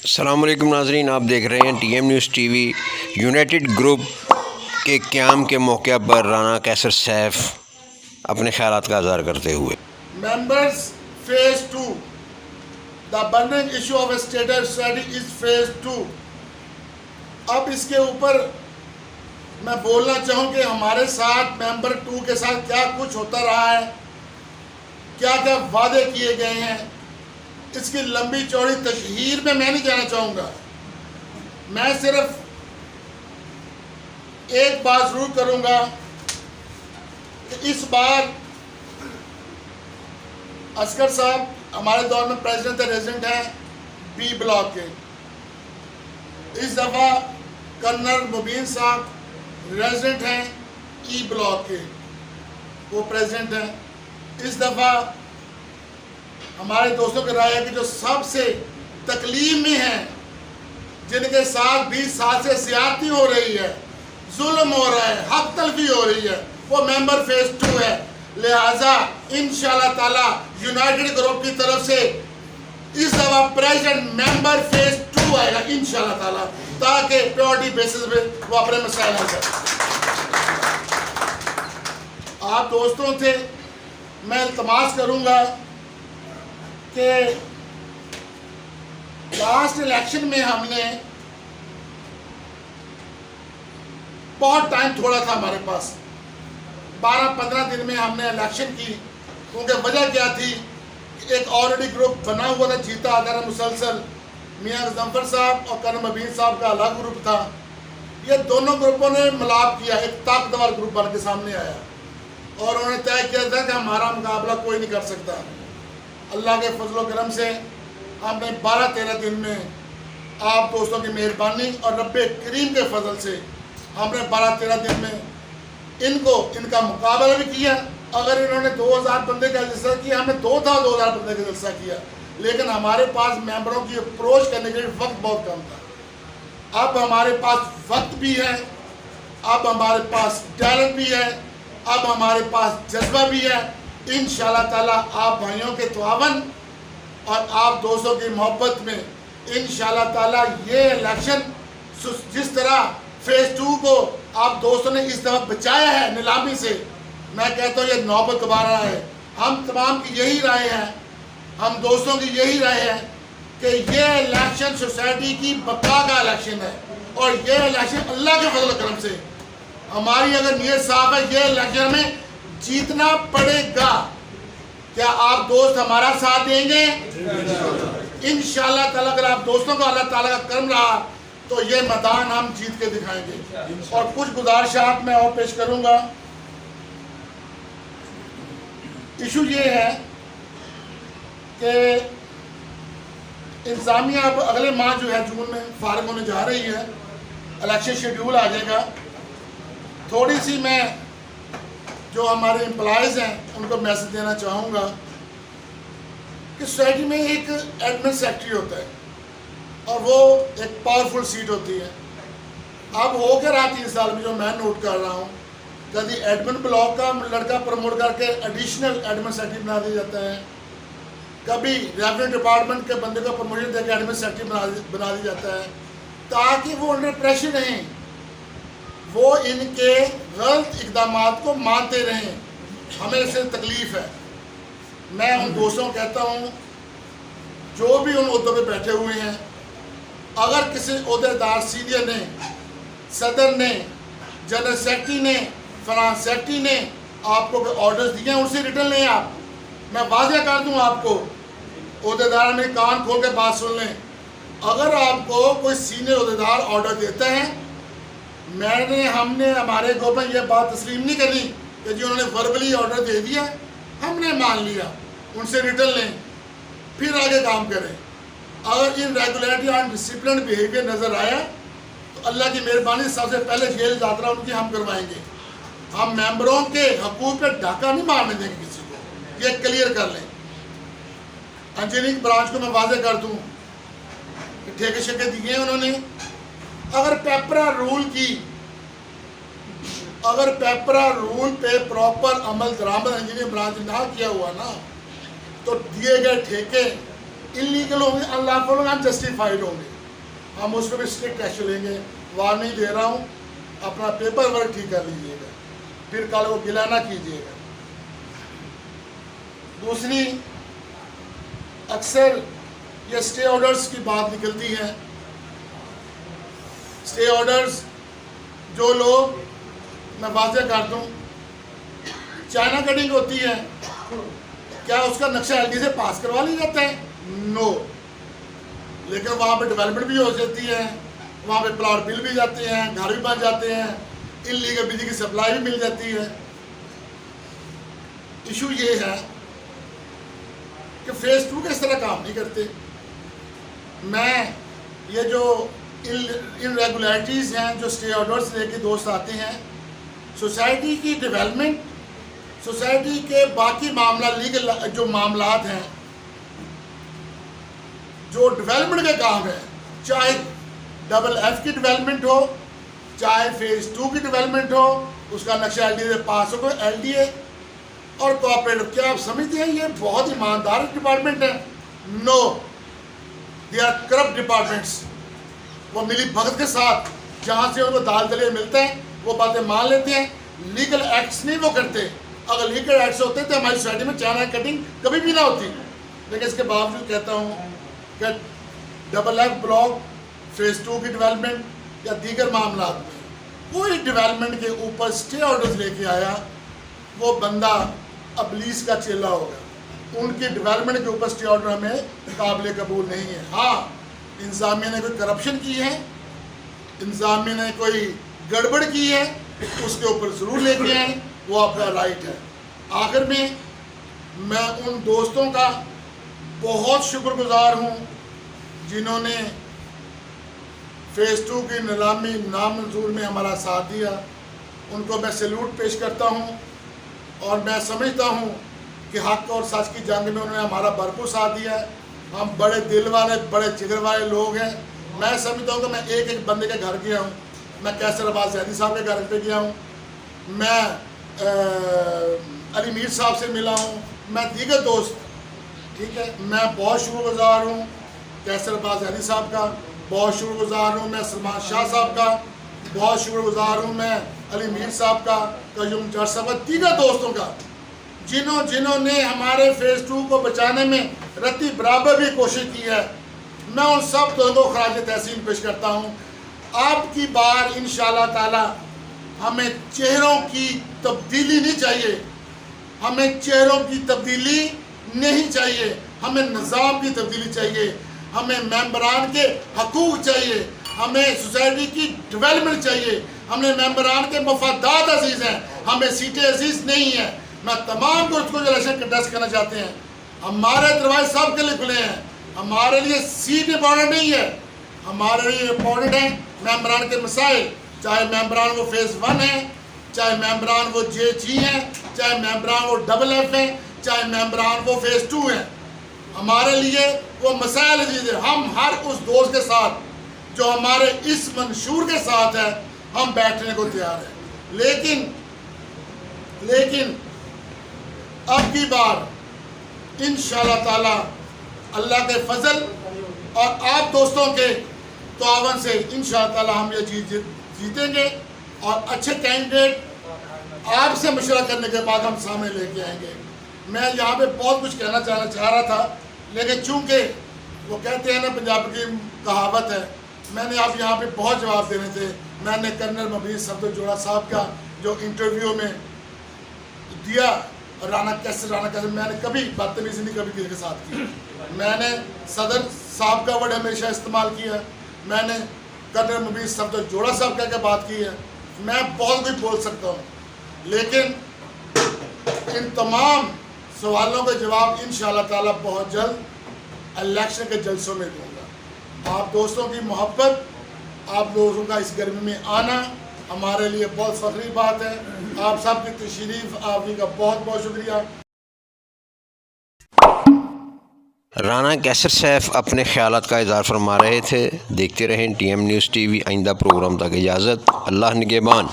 السلام علیکم ناظرین، آپ دیکھ رہے ہیں T M news T V. United group کے قیام کے موقع پر رانا قیصر سیف اپنے خیالات کا اظہار کرتے ہوئے members phase 2 the burning issue of states study is phase 2۔ اب اس کے اوپر میں بولنا چاہوں کہ ہمارے ساتھ ممبر 2 کے ساتھ کیا کچھ ہوتا رہا ہے، کیا کیا وعدے کیے گئے ہیں، اس کی لمبی چوڑی تشہیر میں نہیں جانا چاہوں گا۔ میں صرف ایک بات ضرور کروں گا کہ اس بار اصغر صاحب ہمارے دور میں پریزیڈنٹ ریزیڈنٹ ہیں بی بلاک کے، اس دفعہ کرنل مبین صاحب ریزیڈنٹ ہیں ای بلاک کے، وہ پریزیڈنٹ ہیں۔ اس دفعہ ہمارے دوستوں کی رائے ہے کہ جو سب سے تکلیف میں ہیں، جن کے ساتھ 20 سال سے زیادتی ہو رہی ہے، ظلم ہو رہا ہے، حق تلفی ہو رہی ہے، وہ ممبر فیز 2 ہے۔ لہٰذا انشاءاللہ تعالی یونائٹڈ گروپ کی طرف سے اس دفعہ پریزیڈنٹ ممبر فیز 2 آئے گا انشاءاللہ تعالی، تاکہ پیورٹی بیسس پہ وہ اپنے مسائل حل کریں۔ آپ دوستوں سے میں التماس کروں گا کہ لاسٹ الیکشن میں ہم نے بہت ٹائم تھوڑا تھا ہمارے پاس، 12-15 دن میں ہم نے الیکشن کی، کیونکہ وجہ کیا تھی، ایک آلریڈی گروپ بنا ہوا تھا، جیتا آتا رہا مسلسل، میاں غضنفر صاحب اور کرنل مبین صاحب کا الگ گروپ تھا۔ یہ دونوں گروپوں نے ملاپ کیا، ایک طاقتور گروپ بن کے سامنے آیا اور انہوں نے طے کیا تھا کہ ہمارا مقابلہ کوئی نہیں کر سکتا۔ اللہ کے فضل و کرم سے ہم نے 12-13 دن میں آپ دوستوں کی مہربانی اور رب کریم کے فضل سے ہم نے 12-13 دن میں ان کا مقابلہ بھی کیا۔ اگر انہوں نے 2000 بندے کا جلسہ کیا، ہم نے 2000 بندے کا جلسہ کیا، لیکن ہمارے پاس ممبروں کی اپروچ کرنے کے لیے وقت بہت کم تھا۔ اب ہمارے پاس وقت بھی ہے، اب ہمارے پاس ٹیلنٹ بھی ہے، اب ہمارے پاس جذبہ بھی ہے۔ انشاءاللہ تعالیٰ آپ بھائیوں کے تعاون اور آپ دوستوں کی محبت میں انشاءاللہ تعالیٰ یہ الیکشن جس طرح فیز 2 کو آپ دوستوں نے اس دفعہ بچایا ہے نیلامی سے، میں کہتا ہوں یہ نوبت دوبارہ ہے۔ ہم تمام کی یہی رائے ہے، ہم دوستوں کی یہی رائے ہے کہ یہ الیکشن سوسائٹی کی بقا کا الیکشن ہے، اور یہ الیکشن اللہ کے فضل و کرم سے ہماری اگر نیت صاف ہے، یہ الیکشن میں جیتنا پڑے گا۔ کیا آپ دوست ہمارا ساتھ دیں گے؟ انشاءاللہ تعالیٰ اگر آپ دوستوں کا اللہ تعالیٰ کا کرم رہا تو یہ میدان ہم جیت کے دکھائیں گے۔ اور کچھ گزارشات میں اور پیش کروں گا۔ ایشو یہ ہے کہ انتظامیہ اب اگلے ماہ جو ہے جون میں فارغ ہونے جا رہی ہے، الیکشن شیڈیول آ جائے گا۔ تھوڑی سی میں جو ہمارے امپلائیز ہیں ان کو میسج دینا چاہوں گا کہ سوسائٹی میں ایک ایڈمن سیکٹری ہوتا ہے اور وہ ایک پاورفل سیٹ ہوتی ہے۔ اب ہو کے رہا 3 سال میں جو میں نوٹ کر رہا ہوں، کبھی ایڈمن بلاک کا لڑکا پروموٹ کر کے ایڈیشنل ایڈمن سیکٹری بنا دیا جاتا ہے، کبھی ریونیو ڈپارٹمنٹ کے بندے کو پروموشن دے کے ایڈمن سیکٹری بنا دیا جاتا ہے، تاکہ وہ انڈر پریشر رہیں، وہ ان کے غلط اقدامات کو مانتے رہیں۔ ہمیں اس سے تکلیف ہے۔ میں ان دوستوں کو کہتا ہوں جو بھی ان عہدوں پہ بیٹھے ہوئے ہیں، اگر کسی عہدیدار سینئر نے، صدر نے، جنرل سیکرٹری نے، فنانس سیکرٹری نے آپ کو آرڈرز دیے ہیں، ان سے ریٹرن لیں۔ آپ میں واضح کر دوں آپ کو، عہدیدار میں کان کھول کے بات سن لیں، اگر آپ کو کوئی سینئر عہدیدار آرڈر دیتا ہے، ہم نے ہمارے گروپ میں یہ بات تسلیم نہیں کرنی کہ جی انہوں نے وربلی آرڈر دے دیا، ہم نے مان لیا، ان سے ریٹرن لیں، پھر آگے کام کریں۔ اگر ان ریگولیٹری اور ڈسپلن بیہیویئر نظر آیا تو اللہ کی مہربانی سب سے پہلے جیل یاترا ان کی ہم کروائیں گے۔ ہم ممبروں کے حقوق پہ ڈاکہ نہیں مارنے دیں گے کسی کو، یہ کلیئر کر لیں۔ انجینئرنگ برانچ کو میں واضح کر دوں کہ ٹھیکے شیکے دیے ہیں انہوں نے، اگر پیپرا رول پہ پراپر عمل درآمد انجینئرنگ برانچ نہ کیا ہوا نا، تو دیے گئے ٹھیکے इलीगल होंगे, अनलॉफुल होंगे, अनजस्टिफाइड होंगे, हम उसको भी स्ट्रिक्ट एक्शन लेंगे। वार्निंग दे रहा हूँ, अपना पेपर वर्क ठीक कर लीजिएगा, फिर कल को गिला ना कीजिएगा। दूसरी, अक्सर ये स्टे ऑर्डर्स की बात निकलती है। स्टे ऑर्डर्स जो लोग, मैं वाज़ेह कर दूँ, चाइना कटिंग होती है, क्या उसका नक्शा एलडी से पास करवा लिया जाता है? नो। लेकिन वहाँ पे डेवलपमेंट भी हो जाती है, वहाँ पे प्लॉट मिल भी जाते हैं, घर भी बन जाते हैं, इलीगल बिजली की सप्लाई भी मिल जाती है। इशू ये है कि फेज़ 2 के इस तरह काम नहीं करते। मैं ये जो इनरेगुलरिटीज़ हैं, जो स्टे ऑर्डर्स लेके दोस्त आते हैं, सोसाइटी की डेवलपमेंट, सोसाइटी के बाकी मामला लीगल जो मामलात हैं, जो डेवलपमेंट के काम है, चाहे FF की डेवलपमेंट हो, चाहे फेज़ 2 की डेवलपमेंट हो, उसका नक्शा LDA से पास हो। LDA और कोऑपरेटिव, क्या आप समझते हैं ये बहुत ईमानदार डिपार्टमेंट है? No, they are corrupt departments. वो मिली भगत के साथ जहाँ से उनको दाल दलिया मिलता है वो बातें मान लेते हैं, लीगल एक्ट्स नहीं वो करते। अगर लीगल एक्ट्स होते तो हमारी सोसाइटी में चाइना कटिंग कभी भी ना होती। लेकिन इसके बावजूद कहता हूँ कि FF ब्लॉक, फेज़ 2 की डेवलपमेंट या दीगर मामला में कोई डेवलपमेंट के ऊपर स्टे ऑर्डर्स लेके आया, वो बंदा अबलीस का चेला होगा। उनकी डेवलपमेंट के ऊपर स्टे ऑर्डर हमें काबिल कबूल नहीं है। हाँ, इंतज़ामिया ने कोई करप्शन की है, इंतज़ामिया ने कोई गड़बड़ की है, उसके ऊपर ज़रूर लेके आए, वो आपका राइट है। आखिर में मैं उन दोस्तों का बहुत शुक्रगुजार हूँ जिन्होंने फेज़ 2 की नीलामी नामंजूर में हमारा साथ दिया। उनको मैं सैल्यूट पेश करता हूँ और मैं समझता हूँ कि हक़ और सच की जंग में उन्होंने हमारा भरपूर साथ दिया है। हम बड़े दिल वाले, बड़े जिगर वाले लोग हैं। मैं समझता हूँ कि मैं एक एक बंदे के घर गया हूँ। मैं कैसर अब्बास ज़ैदी साहब के घर पे गया हूँ, मैं अली मीर साहब से मिला हूँ, मैं दीगर दोस्त, ठीक है। मैं बहुत शुक्रगुजार हूँ कैसर अब्बास ज़ैदी साहब का, बहुत शुक्रगुजार हूँ मैं सलमान शाह साहब का, बहुत शुक्रगुजार हूँ मैं अली मीर साहब का, कयूम जट साहब का, दीगर दोस्तों का जिन्होंने हमारे फेज़ 2 को बचाने में रत्ती बराबर भी कोशिश की है। मैं उन सब दोस्तों को खराज तहसीन पेश करता हूँ। आपकी बार इंशाअल्लाह ताला हमें चेहरों की तब्दीली नहीं चाहिए, हमें चेहरों की तब्दीली नहीं चाहिए, हमें निज़ाम की तब्दीली चाहिए, हमें मेंबरान के हकूक़ चाहिए, हमें सोसाइटी की डेवलपमेंट चाहिए, हमें मेंबरान के मफादात अजीज़ हैं, हमें सीटें अजीज़ नहीं हैं। मैं तमाम दोस्तों को जो इलेक्शन कंटेस्ट करना चाहते हैं, हमारे दरवाजे सब के लिए खुले हैं। हमारे लिए सीट इंपॉर्टेंट नहीं है, हमारे लिए इंपॉर्टेंट है मेंबरान के मसाइल, चाहे मेंबरान वो फेज़ 1 है, चाहे मेंबरान वो JG हैं, चाहे मेंबरान वो FF हैं, चाहे मेंबरान वो फेज़ 2 हैं। हमारे लिए वो मसाइल अजीज है। हम हर उस दोस्त के साथ जो हमारे इस मंशूर के साथ है, हम बैठने को तैयार हैं। लेकिन अब की बार इंशाअल्लाह ताला अल्लाह के फजल और आप दोस्तों के तावन से इंशाअल्लाह ताला हम ये जीतेंगे और अच्छे कैंडिडेट आपसे मशवरा करने के बाद हम सामने लेके आएंगे। मैं यहाँ पे बहुत कुछ कहना चाह रहा था, लेकिन चूँकि वो कहते हैं ना, पंजाब की कहावत है, मैंने आप यहाँ पे बहुत जवाब देने थे। मैंने कर्नल मबीर सफदर जोड़ा साहब का जो इंटरव्यू में दिया, राना कैसे मैंने कभी बदतमीजी नहीं कभी किसी के साथ की। मैंने सदर साहब का वर्ड हमेशा इस्तेमाल किया, मैंने कर्नल मबीर सफदर जोड़ा साहब का बात की है। मैं बहुत कुछ बोल सकता हूँ, लेकिन इन तमाम सवालों के जवाब इंशाअल्लाह ताला बहुत जल्द इलेक्शन के जलसों में दूँगा। आप दोस्तों की मोहब्बत, आप लोगों का इस गर्मी में आना हमारे लिए बहुत फखरी बात है। आप सब की तशरीफ आपकी का बहुत बहुत शुक्रिया। राना कैसर सैफ अपने ख्यालात का इज़हार फरमा रहे थे। देखते रहें TM न्यूज़ TV। आइंदा प्रोग्राम तक इजाज़त। अल्लाह निगहबान।